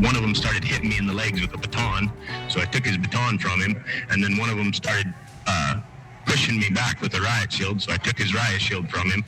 one of them started hitting me in the legs with a baton, so I took his baton from him, and then one of them started pushing me back with a riot shield, so I took his riot shield from him.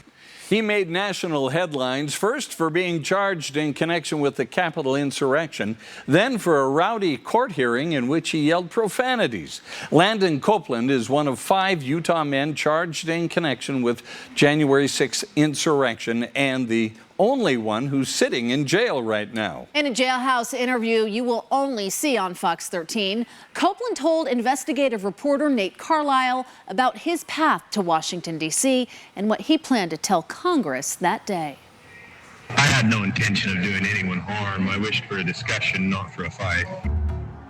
He made national headlines, first for being charged in connection with the Capitol insurrection, then for a rowdy court hearing in which he yelled profanities. Landon Copeland is one of 5 Utah men charged in connection with January 6th insurrection and the only one who's sitting in jail right now. In a jailhouse interview you will only see on Fox 13, Copeland told investigative reporter Nate Carlisle about his path to Washington, D.C. and what he planned to tell Congress that day. I had no intention of doing anyone harm. I wished for a discussion, not for a fight.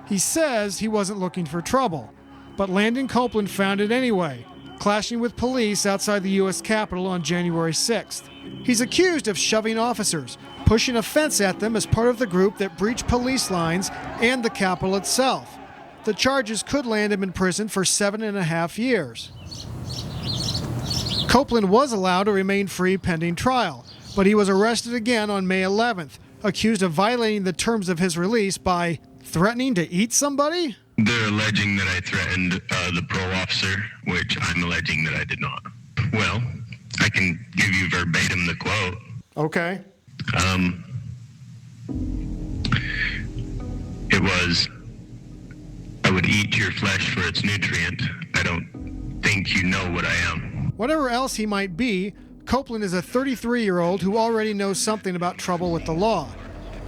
He says he wasn't looking for trouble, but Landon Copeland found it anyway, clashing with police outside the U.S. Capitol on January 6th. He's accused of shoving officers, pushing a fence at them as part of the group that breached police lines and the Capitol itself. The charges could land him in prison for 7.5 years. Copeland was allowed to remain free pending trial, but he was arrested again on May 11th, accused of violating the terms of his release by threatening to eat somebody? They're alleging that I threatened the parole officer, which I'm alleging that I did not. Well, I can give you verbatim the quote. Okay. It was, "I would eat your flesh for its nutrient. I don't think you know what I am." Whatever else he might be, Copeland is a 33-year-old who already knows something about trouble with the law.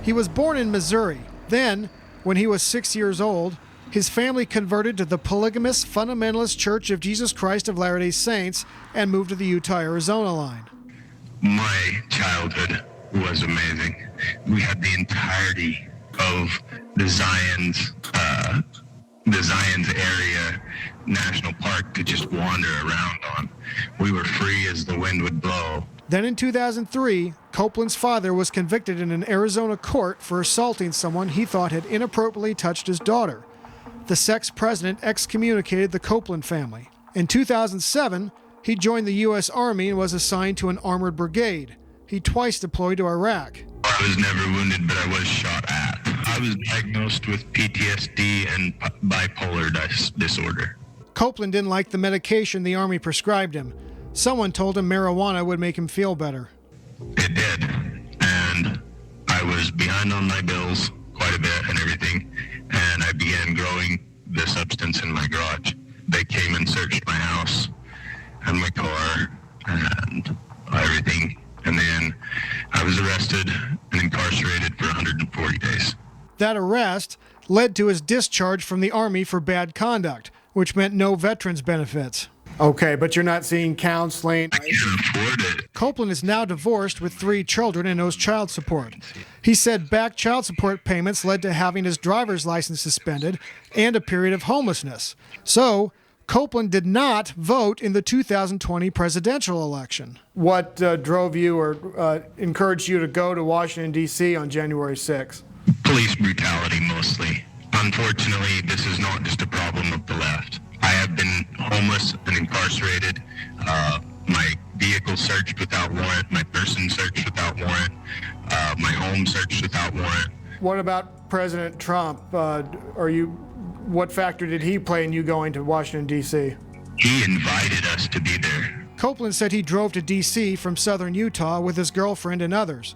He was born in Missouri. Then, when he was 6 years old, his family converted to the polygamous fundamentalist Church of Jesus Christ of Latter-day Saints and moved to the Utah-Arizona line. My childhood was amazing. We had the entirety of the Zion's area national park to just wander around on. We were free as the wind would blow. Then in 2003, Copeland's father was convicted in an Arizona court for assaulting someone he thought had inappropriately touched his daughter. The sex president excommunicated the Copeland family. In 2007, he joined the U.S. Army and was assigned to an armored brigade. He twice deployed to Iraq. I was never wounded, but I was shot at. I was diagnosed with PTSD and bipolar disorder. Copeland didn't like the medication the Army prescribed him. Someone told him marijuana would make him feel better. It did, and I was behind on my bills quite a bit and everything, and I began growing the substance in my garage. They came and searched my house and my car and everything, and then I was arrested and incarcerated for 140 days. That arrest led to his discharge from the Army for bad conduct, which meant no veterans benefits. Okay, but you're not seeing counseling. I can't afford it. Copeland is now divorced with 3 children and owes child support. He said back child support payments led to having his driver's license suspended and a period of homelessness. So, Copeland did not vote in the 2020 presidential election. What drove you or encouraged you to go to Washington, D.C. on January 6th? Police brutality mostly. Unfortunately, this is not just a problem of the left. I have been homeless and incarcerated, my vehicle searched without warrant, my person searched without warrant, my home searched without warrant. What about President Trump? What factor did he play in you going to Washington, D.C.? He invited us to be there. Copeland said he drove to D.C. from southern Utah with his girlfriend and others.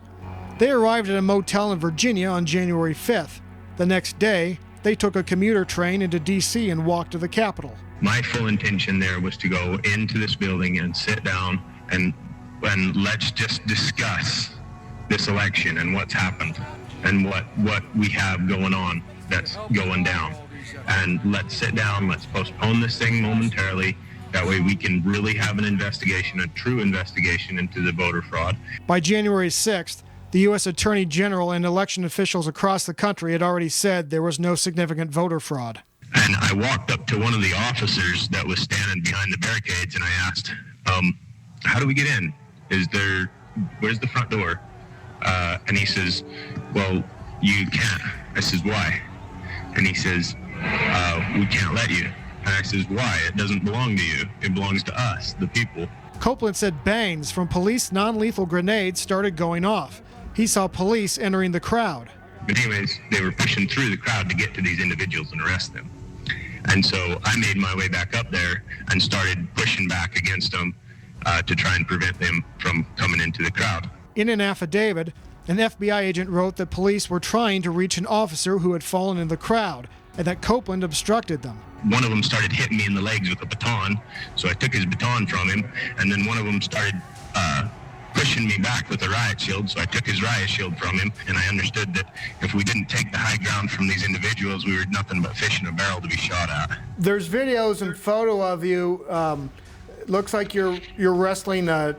They arrived at a motel in Virginia on January 5th. The next day, they took a commuter train into D.C. and walked to the Capitol. My full intention there was to go into this building and sit down and let's just discuss this election and what's happened and what we have going on that's going down. And let's sit down, let's postpone this thing momentarily. That way we can really have an investigation, a true investigation into the voter fraud. By January 6th, the U.S. Attorney General and election officials across the country had already said there was no significant voter fraud. And I walked up to one of the officers that was standing behind the barricades and I asked, how do we get in? Where's the front door? And he says, well, you can't. I says, why? And he says, we can't let you. And I says, why? It doesn't belong to you. It belongs to us, the people. Copeland said bangs from police non-lethal grenades started going off. He saw police entering the crowd. But anyways, they were pushing through the crowd to get to these individuals and arrest them. And so I made my way back up there and started pushing back against them to try and prevent them from coming into the crowd. In an affidavit, an FBI agent wrote that police were trying to reach an officer who had fallen in the crowd and that Copeland obstructed them. One of them started hitting me in the legs with a baton, so I took his baton from him, and then one of them started pushing me back with a riot shield, so I took his riot shield from him, and I understood that if we didn't take the high ground from these individuals, we were nothing but fish in a barrel to be shot at. There's videos and photo of you. Looks like you're wrestling a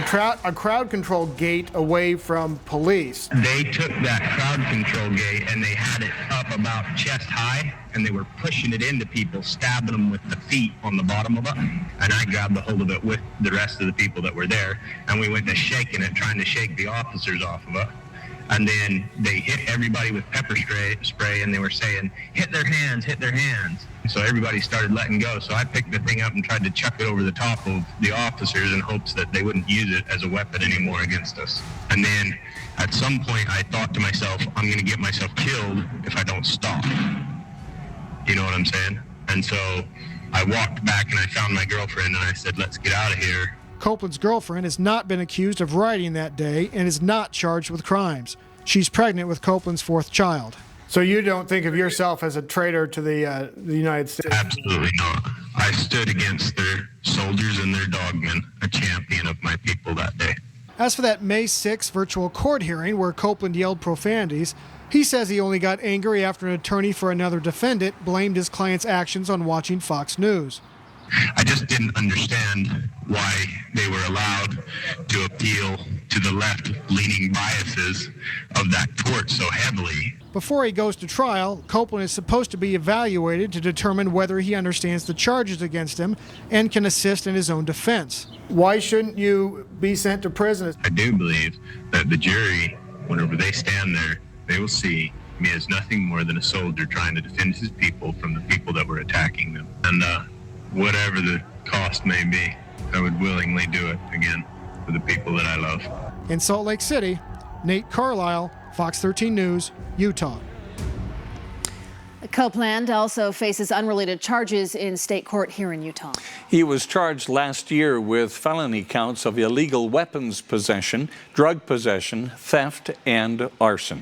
crowd control gate away from police. They took that crowd control gate and they had it up about chest high, and they were pushing it into people, stabbing them with the feet on the bottom of it. And I grabbed a hold of it with the rest of the people that were there, and we went to shaking it, trying to shake the officers off of it. And then they hit everybody with pepper spray, and they were saying, hit their hands, hit their hands. So everybody started letting go. So I picked the thing up and tried to chuck it over the top of the officers in hopes that they wouldn't use it as a weapon anymore against us. And then at some point I thought to myself, I'm going to get myself killed if I don't stop. You know what I'm saying? And so I walked back and I found my girlfriend and I said, let's get out of here. Copeland's girlfriend has not been accused of rioting that day and is not charged with crimes. She's pregnant with Copeland's fourth child. So you don't think of yourself as a traitor to the United States? Absolutely not. I stood against their soldiers and their dogmen, a champion of my people that day. As for that May 6 virtual court hearing where Copeland yelled profanities, he says he only got angry after an attorney for another defendant blamed his client's actions on watching Fox News. I just didn't understand why they were allowed to appeal to the left-leaning biases of that court so heavily. Before he goes to trial, Copeland is supposed to be evaluated to determine whether he understands the charges against him and can assist in his own defense. Why shouldn't you be sent to prison? I do believe that the jury, whenever they stand there, they will see me as nothing more than a soldier trying to defend his people from the people that were attacking them. And whatever the cost may be, I would willingly do it again for the people that I love. In Salt Lake City, Nate Carlisle, Fox 13 News, Utah. Copeland also faces unrelated charges in state court here in Utah. He was charged last year with felony counts of illegal weapons possession, drug possession, theft, and arson.